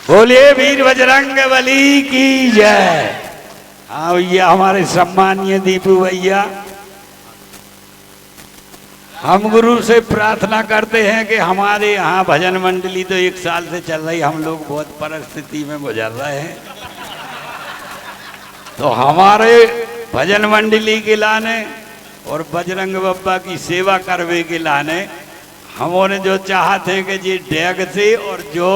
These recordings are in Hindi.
बोलिए वीर बजरंग बली की जय। हाँ भैया, हमारे सम्मानीय दीपू भैया, हम गुरु से प्रार्थना करते हैं कि हमारे यहाँ भजन मंडली तो 1 साल से चल रही, हम लोग बहुत परिस्थिति में गुजर रहे हैं, तो हमारे भजन मंडली के लाने और बजरंग बप्पा की सेवा करवे के लाने हमने जो चाहते हैं कि जी डेग से और जो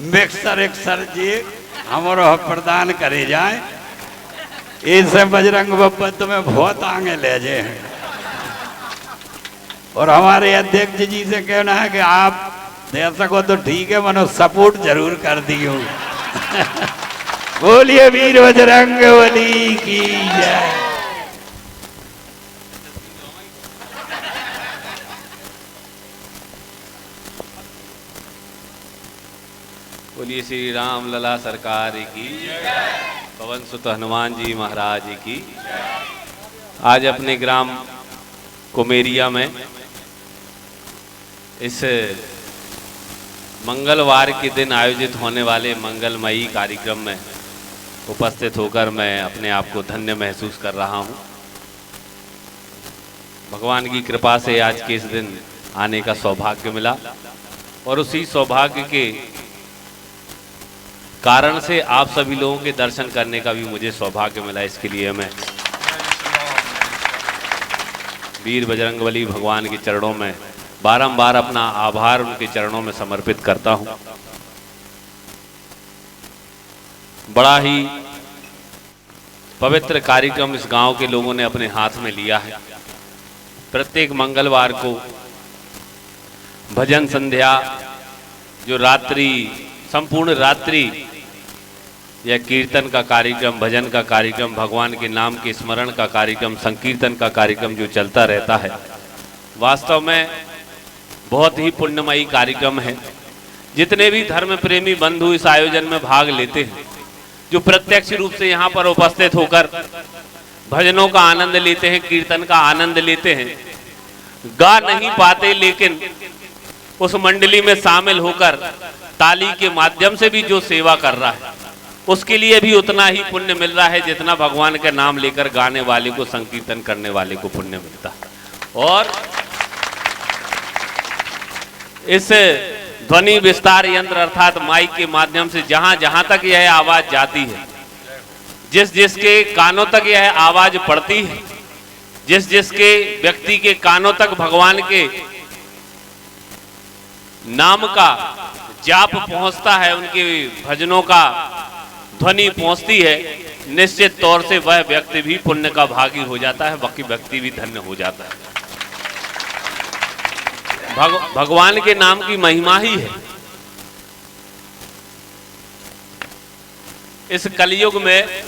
मिक्सर एक्सर जी हमारा प्रदान करे जाए, इससे बजरंग बप्पा तुम्हें बहुत आगे ले जाए हैं। और हमारे अध्यक्ष जी से कहना है कि आप दे सको तो ठीक है, मनो सपोर्ट जरूर कर दियो। बोलिए वीर बजरंग बली की जय। बोलिए श्री राम लला सरकार की, पवन सुत हनुमान जी महाराज की। आज अपने ग्राम कुमेरिया में इस मंगलवार के दिन आयोजित होने वाले मंगलमयी कार्यक्रम में उपस्थित होकर मैं अपने आप को धन्य महसूस कर रहा हूं। भगवान की कृपा से आज के इस दिन आने का सौभाग्य मिला और उसी सौभाग्य के कारण से आप सभी लोगों के दर्शन करने का भी मुझे सौभाग्य मिला। इसके लिए मैं वीर बजरंगबली भगवान के चरणों में बारंबार अपना आभार उनके चरणों में समर्पित करता हूं। बड़ा ही पवित्र कार्यक्रम इस गांव के लोगों ने अपने हाथ में लिया है। प्रत्येक मंगलवार को भजन संध्या, जो रात्रि संपूर्ण रात्रि यह कीर्तन का कार्यक्रम, भजन का कार्यक्रम, भगवान के नाम के स्मरण का कार्यक्रम, संकीर्तन का कार्यक्रम जो चलता रहता है, वास्तव में बहुत ही पुण्यमयी कार्यक्रम है। जितने भी धर्म प्रेमी बंधु इस आयोजन में भाग लेते हैं, जो प्रत्यक्ष रूप से यहाँ पर उपस्थित होकर भजनों का आनंद लेते हैं, कीर्तन का आनंद लेते हैं, गा नहीं पाते लेकिन उस मंडली में शामिल होकर ताली के माध्यम से भी जो सेवा कर रहा है, उसके लिए भी उतना ही पुण्य मिल रहा है जितना भगवान का नाम लेकर गाने वाले को, संकीर्तन करने वाले को पुण्य मिलता है। और इस ध्वनि विस्तार यंत्र अर्थात माइक के माध्यम से जहां जहां तक यह आवाज जाती है, जिस जिसके कानों तक यह आवाज पड़ती है, जिस जिसके व्यक्ति के कानों तक भगवान के नाम का जाप पहुंचता है, उनके भजनों का ध्वनि पहुंचती है, निश्चित तौर से वह व्यक्ति भी पुण्य का भागी हो जाता है, बाकी व्यक्ति भी धन्य हो जाता है। भगवान के नाम की महिमा ही है। इस कलयुग में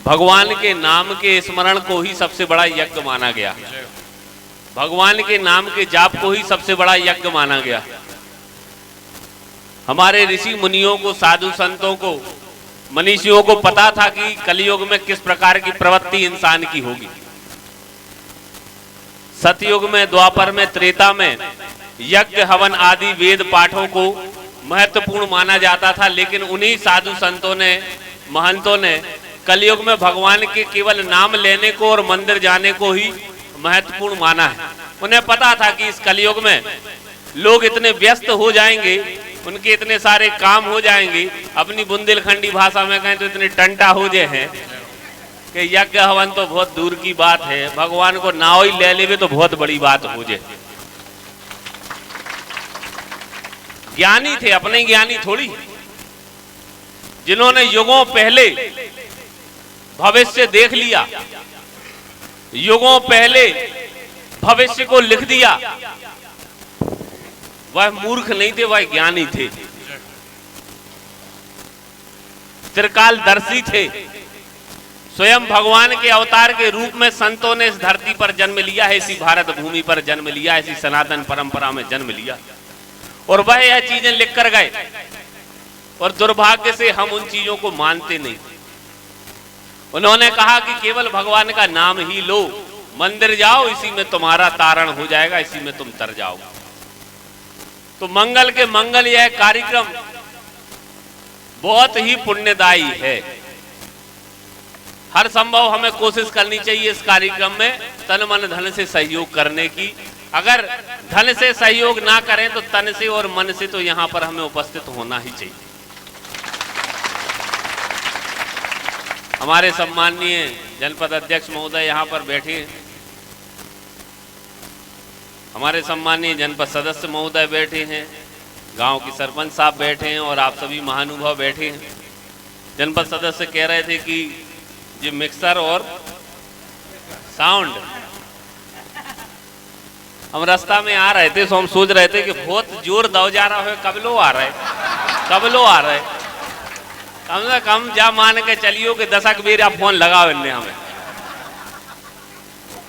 भगवान के नाम के स्मरण को ही सबसे बड़ा यज्ञ माना गया। भगवान के नाम के जाप को ही सबसे बड़ा यज्ञ माना गया। हमारे ऋषि मुनियों को, साधु संतों को, मनीषियों को पता था कि कलयुग में किस प्रकार की प्रवृत्ति इंसान की होगी। सतयुग में, द्वापर में, त्रेता में यज्ञ हवन आदि वेद पाठों को महत्वपूर्ण माना जाता था, लेकिन उन्हीं साधु संतों ने, महंतों ने कलयुग में भगवान के केवल नाम लेने को और मंदिर जाने को ही महत्वपूर्ण माना है। उन्हें पता था कि इस कलयुग में लोग इतने व्यस्त हो जाएंगे, उनके इतने सारे काम हो जाएंगे, अपनी बुंदेलखंडी भाषा में कहें तो इतने टंटा हो जाए हैं कि यज्ञ हवन तो बहुत दूर की बात है, भगवान को नाव ही ले लेवे तो बहुत बड़ी बात हो जाए। ज्ञानी थे, अपने ज्ञानी थोड़ी, जिन्होंने युगों पहले भविष्य देख लिया, युगों पहले भविष्य को लिख दिया, वह मूर्ख नहीं थे, वह ज्ञानी थे, त्रिकालदर्शी थे। स्वयं भगवान के अवतार के रूप में संतों ने इस धरती पर जन्म लिया है, इसी भारत भूमि पर जन्म लिया, इसी सनातन परंपरा में जन्म लिया, और वह यह चीजें लिख कर गए। और दुर्भाग्य से हम उन चीजों को मानते नहीं। उन्होंने कहा कि केवल भगवान का नाम ही लो, मंदिर जाओ, इसी में तुम्हारा तारण हो जाएगा, इसी में तुम तर जाओ। तो मंगल के मंगल यह कार्यक्रम बहुत ही पुण्यदायी है। हर संभव हमें कोशिश करनी चाहिए इस कार्यक्रम में तन मन धन से सहयोग करने की। अगर धन से सहयोग ना करें तो तन से और मन से तो यहाँ पर हमें उपस्थित होना ही चाहिए। हमारे सम्माननीय जनपद अध्यक्ष महोदय यहाँ पर बैठे हैं, हमारे सम्माननीय जनपद सदस्य महोदय बैठे हैं, गांव के सरपंच साहब बैठे हैं और आप सभी महानुभाव बैठे हैं। जनपद सदस्य कह रहे थे कि ये मिक्सर और साउंड, हम रास्ता में आ रहे थे तो हम सोच रहे थे कि बहुत जोर दौ जा रहा है, कब लो आ रहे, कब लो आ रहे। कम से कम जा मान के चलियो कि 10 बेरा फोन लगाओ इनने हमें।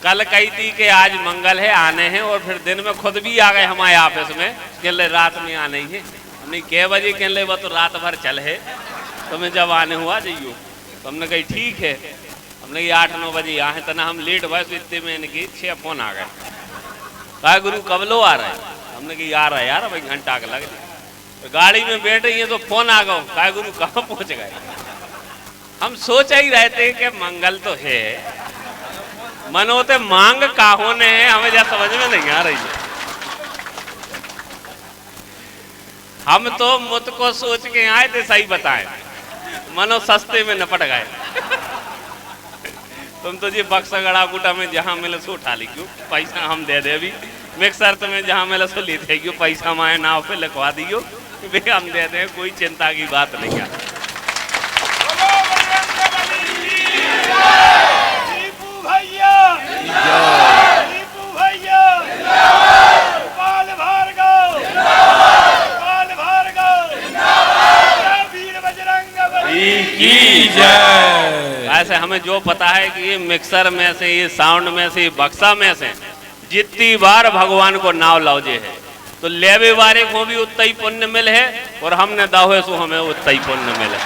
कल कही थी कि आज मंगल है, आने हैं, और फिर दिन में खुद भी आ गए हमारे ऑफिस में, कह ले रात में आने ही है। हमने कै बजे कह ले वो तो रात भर चल है, तुम्हें जब आने हुआ जाइयो। तो हमने कही ठीक है। हमने ये 8-9 बजे आए तना हम लेट हुआ तो इतने में इनकी 6 फोन आ गए। कहा गुरु कब लो आ रहा है? हमने कही आ रहा है यार, भाई घंटा का लग गया। तो गाड़ी में बैठ रही है तो फोन आ गया। कहा गुरु कहाँ पहुंच गए? हम सोच ही रहे थे कि मंगल तो है, मनोते मांग काहों ने है, हमें जरा समझ में नहीं आ रही है। हम तो मुझ को सोच के आए थे, सही बताएं, मनो सस्ते में निपट गए। तुम तो जी बक्सा गड़ा गुटा में जहां मिले सो उठा ली क्यों, पैसा हम दे दे। अभी मिक्सर तुम्हें जहां मिले सो ले थे क्यों, पैसा हमारे नाव पे लिखवा दियो, वे हम दे दें, कोई चिंता की बात नहीं है। ऐसे हमें जो पता है कि ये मिक्सर में से, ये साउंड में से, ये बक्सा में से जितनी बार भगवान को नाव लाओजे है तो लेवे वारे को भी उतना ही पुण्य मिल है, और हमने दावे सो हमें उतना ही पुण्य मिले।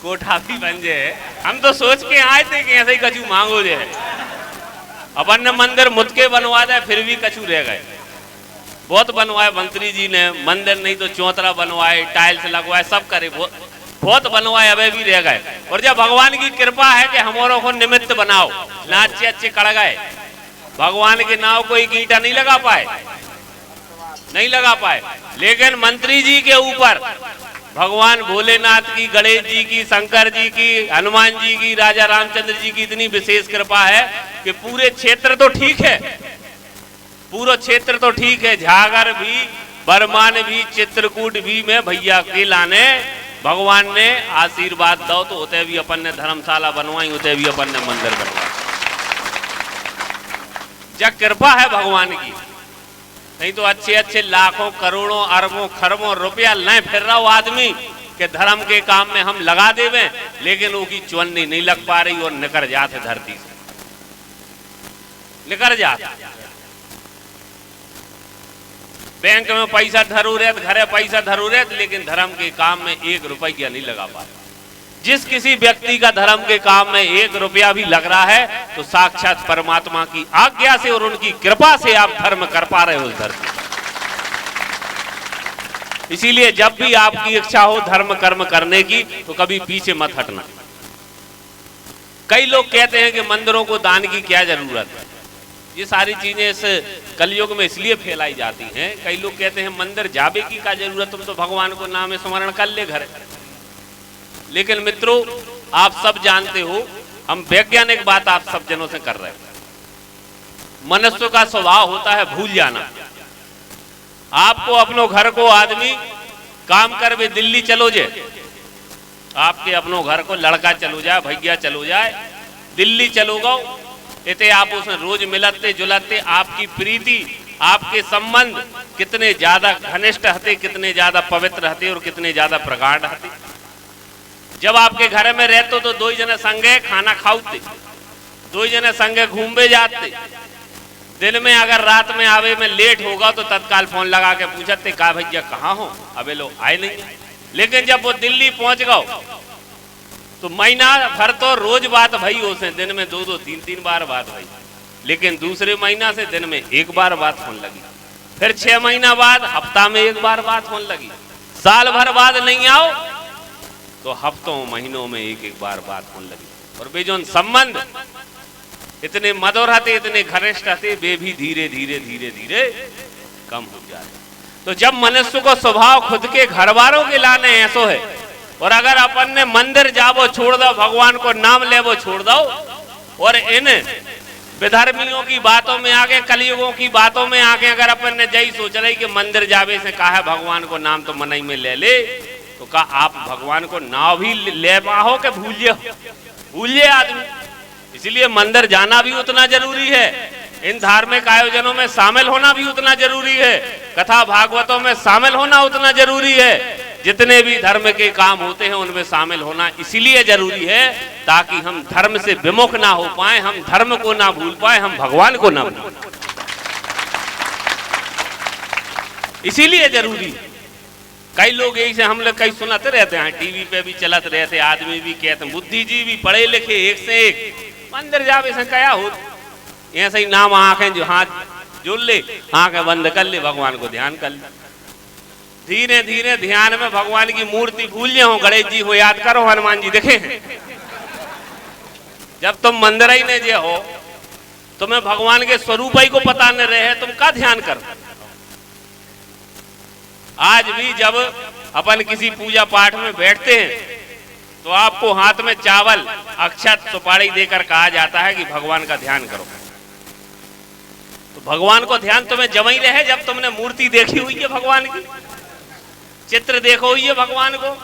कोठा भी बन जाए। हम तो सोच के आए थे कि ऐसे ही कछु मांगो जे, अपन ने मंदिर मुझके बनवा दे फिर भी कछु रह गए। बहुत बनवाए मंत्री जी ने मंदिर, नहीं तो चौतरा बनवाए, टाइल्स लगवाए, सब करे, बहुत बनवाए, अबे भी रह गए। और जब भगवान की कृपा है कि हमारों को निमित्त बनाओ, ना अच्छे अच्छे कड़ गए, भगवान के नाव को एक ईंटा नहीं लगा पाए, नहीं लगा पाए। लेकिन मंत्री जी के ऊपर भगवान भोलेनाथ की, गणेश जी की, शंकर जी की, हनुमान जी की, राजा रामचंद्र जी की इतनी विशेष कृपा है कि पूरे क्षेत्र तो ठीक है, पूरा क्षेत्र तो ठीक है, झागर भी, बरमान भी, चित्रकूट भी में भैया के लाने भगवान ने आशीर्वाद दो तो उते भी अपन ने धर्मशाला बनवाई, उते भी अपन ने मंदिर बनवाई। जब कृपा है भगवान की, नहीं तो अच्छे अच्छे लाखों करोड़ों अरबों खरबों रुपया न फिर रहा आदमी के धर्म के काम में हम लगा देवे, लेकिन वो की चुन्नी नहीं लग पा रही और निकल जाते धरती से, निकल जाते। बैंक में पैसा धरू रहे, घरे पैसा धरू रहे, लेकिन धर्म के काम में 1 रुपया नहीं लगा पा रहे। जिस किसी व्यक्ति का धर्म के काम में 1 रुपया भी लग रहा है तो साक्षात परमात्मा की आज्ञा से और उनकी कृपा से आप धर्म कर पा रहे हो उस धरती। इसीलिए जब भी आपकी इच्छा हो धर्म कर्म करने की तो कभी पीछे मत हटना। कई लोग कहते हैं कि मंदिरों को दान की क्या जरूरत है। ये सारी चीजें इस कलयुग में इसलिए फैलाई जाती हैं। कई लोग कहते हैं मंदिर जावे की क्या जरूरत, तुम तो भगवान को नाम स्मरण कर ले घर। लेकिन मित्रों, आप सब जानते हो, हम वैज्ञानिक बात आप सब जनों से कर रहे हैं। मनुष्य का स्वभाव होता है भूल जाना। आपको अपनों घर को आदमी काम कर वे दिल्ली चलो जाए, आपके अपनों घर को लड़का चलो जाए, भैया चलो जाए, दिल्ली चलो गो, इतने आप उसमें रोज मिलते जुलते, आपकी प्रीति, आपके संबंध कितने ज्यादा घनिष्ठ रहते, कितने ज्यादा पवित्र रहते और कितने ज्यादा प्रगाढ़ रहते। जब आपके घर में रहते तो 2 जने संगे खाना खाते, 2 जने संगे घूमने जाते। दिन में अगर रात में आवे में लेट होगा तो तत्काल फोन लगा के पूछते का भैया कहाँ हो, अबे लोग आए नहीं। लेकिन जब वो दिल्ली पहुंच गए तो महीना भर तो रोज बात भई उसे, दिन में 2-2 3-3 बार बात भई, लेकिन दूसरे महीना से दिन में 1 बार बात होने लगी। फिर 6 महीना बाद हफ्ता में 1 बार बात होने लगी। साल भर बाद नहीं आओ तो हफ्तों महीनों में 1-1 बार बात होने लगी। और वे जो संबंध इतने मधुर थे, इतने घनिष्ठ थे, वे भी धीरे धीरे धीरे धीरे कम हो जाते। तो जब मनुष्य को स्वभाव खुद के घर वालों के लाने ऐसो है, और अगर अपन ने मंदिर जाबो छोड़ दो, भगवान को नाम ले वो छोड़ दो, और इन विधर्मियों की बातों में आगे, कलयुगों की बातों में आगे अगर अपन ने जय सोच रही कि मंदिर जावे से कहा है भगवान को नाम तो मनई में ले ले, तो कहा आप भगवान को नाम भी ले पाओ के भूलिए आदमी। इसलिए मंदिर जाना भी उतना जरूरी है, इन धार्मिक आयोजनों में शामिल होना भी उतना जरूरी है, कथा भागवतों में शामिल होना उतना जरूरी है, जितने भी धर्म के काम होते हैं उनमें शामिल होना इसीलिए जरूरी है ताकि हम धर्म से विमुख ना हो पाए, हम धर्म को ना भूल पाए, हम भगवान को ना भूल पाए, इसीलिए जरूरी है। कई लोग यही से हम लोग कई सुनाते रहते हैं, टीवी पे भी चलते रहते, आदमी भी कहते हैं, बुद्धिजीवी पढ़े लिखे एक से एक, मंदिर जावे से क्या हो, ऐसे ही नाम आंखें जो हाथ जोड़ ले, आंखें बंद कर ले, भगवान को ध्यान कर ले, धीरे धीरे ध्यान में भगवान की मूर्ति भूल जाओ, गणेश जी को याद करो, हनुमान जी देखे हैं। जब तुम मंदिर ही नहीं जे हो, तुम्हें भगवान के स्वरूप ही को पता न रहे, तुम का ध्यान करो। आज भी जब अपन किसी पूजा पाठ में बैठते हैं तो आपको हाथ में चावल, अक्षत, सुपारी देकर कहा जाता है कि भगवान का ध्यान करो। तो भगवान को ध्यान तुम्हें जब ही रहे जब तुमने मूर्ति देखी हुई है भगवान की, चित्र देखो हुई है भगवान को।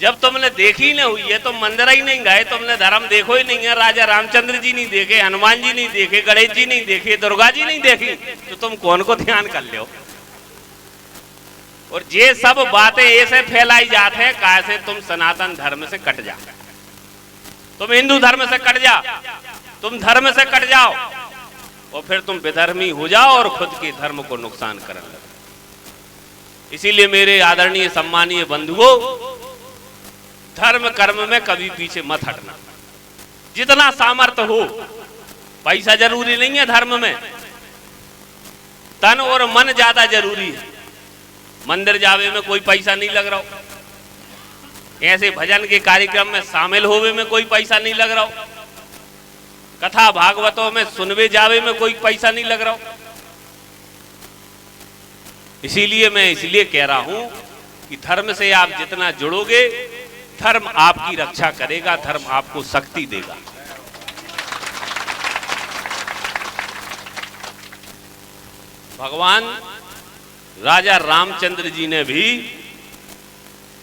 जब तुमने देखी नहीं हुई है, तुम मंदिर ही नहीं गए, तुमने धर्म देखो ही नहीं है, राजा रामचंद्र जी नहीं देखे, हनुमान जी नहीं देखे, गणेश जी नहीं देखे, दुर्गा जी नहीं देखी, तो तुम कौन को ध्यान कर ले हो। और ये सब बातें ऐसे फैलाई जाते हैं कैसे तुम सनातन धर्म से कट जा, तुम हिंदू धर्म से कट जा, तुम धर्म से कट जाओ और फिर तुम विधर्मी हो जाओ और खुद के धर्म को नुकसान करने लगे। इसीलिए मेरे आदरणीय सम्मानीय बंधुओं, धर्म कर्म में कभी पीछे मत हटना, जितना सामर्थ्य हो। पैसा जरूरी नहीं है धर्म में, तन और मन ज्यादा जरूरी है। मंदिर जावे में कोई पैसा नहीं लग रहा हो, ऐसे भजन के कार्यक्रम में शामिल होवे में कोई पैसा नहीं लग रहा हो, कथा भागवतों में सुनवे जावे में कोई पैसा नहीं लग रहा हो। इसीलिए मैं कह रहा हूं कि धर्म से आप जितना जुड़ोगे, धर्म आपकी रक्षा करेगा, धर्म आपको शक्ति देगा। भगवान राजा रामचंद्र जी ने भी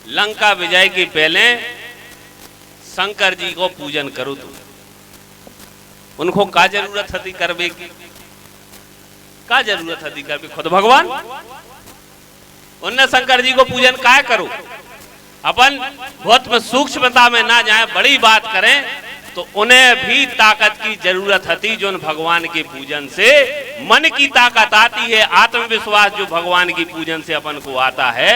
लंका विजय के पहले शंकर जी को पूजन करो, तुम उनको का जरूरत थी करवे की, का जरूरत थी करवे, खुद भगवान उनने शंकर जी को पूजन का करो। अपन बहुत में सूक्ष्मता में ना जाए, बड़ी बात करें तो उन्हें भी ताकत की जरूरत थी, जो भगवान के पूजन से मन की ताकत आती है। आत्मविश्वास जो भगवान की पूजन से अपन को आता है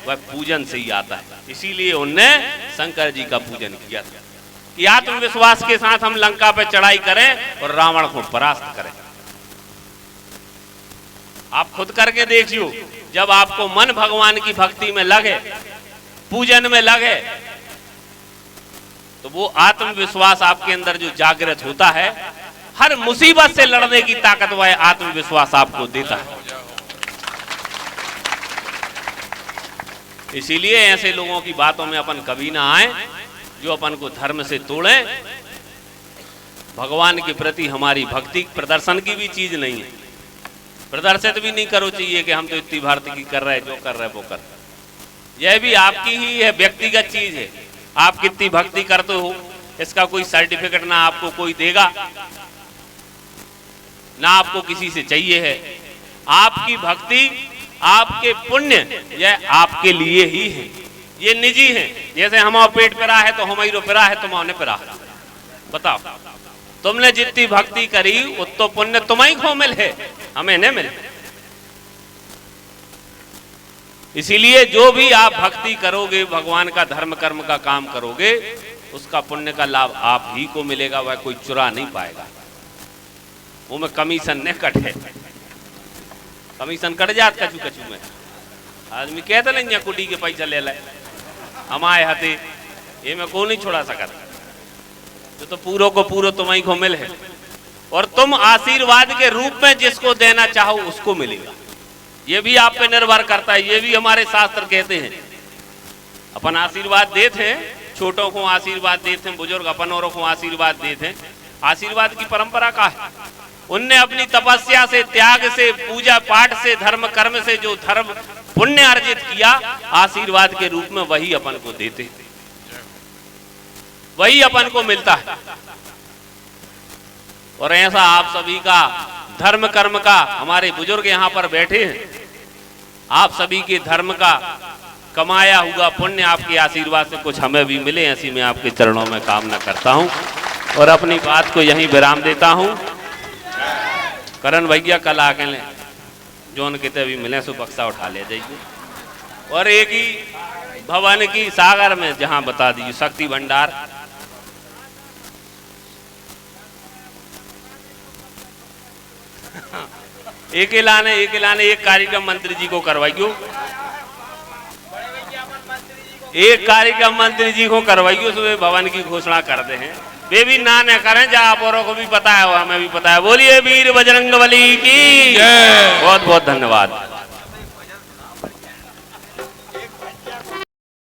वह पूजन से ही आता है। इसीलिए उनने शंकर जी का पूजन किया था कि आत्मविश्वास के साथ हम लंका पे चढ़ाई करें और रावण को परास्त करें। आप खुद करके देखियो, जब आपको मन भगवान की भक्ति में लगे, पूजन में लगे, तो वो आत्मविश्वास आपके अंदर जो जागृत होता है, हर मुसीबत से लड़ने की ताकत वह आत्मविश्वास आपको देता है। इसीलिए ऐसे लोगों की बातों में अपन कभी ना आए जो अपन को धर्म से तोड़े। भगवान के प्रति हमारी भक्ति प्रदर्शन की भी चीज नहीं है, प्रदर्शित भी नहीं करो चाहिए कि हम तो इतनी भारत की कर रहे, जो कर रहे वो कर। यह भी आपकी ही है, व्यक्तिगत चीज है। आप कितनी भक्ति करते हो इसका कोई सर्टिफिकेट ना आपको कोई देगा, ना आपको किसी से चाहिए है। आपकी भक्ति, आपके पुण्य, यह आपके लिए ही है, ये निजी है। जैसे हमारा पेट पिरा है तो हमारी पिरा है, तुम्हारे पिरा। बताओ, तुमने जितनी भक्ति करी उतो पुण्य तुम्हें को मिले, हमें नहीं मिले। इसीलिए जो भी आप भक्ति करोगे, भगवान का धर्म कर्म का काम करोगे, उसका पुण्य का लाभ आप ही को मिलेगा, वह कोई चुरा नहीं पाएगा। वो में कमीशन ने कटे, कमीशन कट जात कचू कचू में। आदमी कहते नहीं कुटी के पैसा ले लाए हमारे हाथे, ये मैं को नहीं छोड़ा सकता। तो पूरो को पूरो तुम्हें को मिल है, और तुम आशीर्वाद के रूप में जिसको देना चाहो उसको मिलेगा। ये भी आप पे निर्भर करता है, ये भी हमारे शास्त्र कहते हैं। अपन आशीर्वाद देते हैं, छोटों को आशीर्वाद देते हैं, बुजुर्ग अपन औरों को आशीर्वाद देते हैं। आशीर्वाद की परंपरा का है, उनने अपनी तपस्या से, त्याग से, पूजा पाठ से, धर्म कर्म से जो धर्म पुण्य अर्जित किया, आशीर्वाद के रूप में वही अपन को देते, वही अपन को मिलता है। और ऐसा आप सभी का धर्म कर्म का, हमारे बुजुर्ग यहाँ पर बैठे हैं, आप सभी के धर्म का कमाया हुआ पुण्य आपके आशीर्वाद से कुछ हमें भी मिले, ऐसी मैं आपके चरणों में कामना करता हूँ और अपनी बात को यहीं विराम देता हूँ। करण भैया कल आके लें, जो उनके भी मिले सो बक्सा उठा ले जाइए, और एक ही भवन की सागर में जहां बता दीजिए शक्ति भंडार। एक लाने एक कार्यक्रम मंत्री जी को करवाइयो, एक कार्यक्रम मंत्री जी को करवाइयो, सुबह भवन की घोषणा कर दे हैं। वे भी ना न करें, जहाँ आप औरों को भी पता है, हमें भी पता है। बोलिए वीर बजरंगबली की, बहुत बहुत धन्यवाद।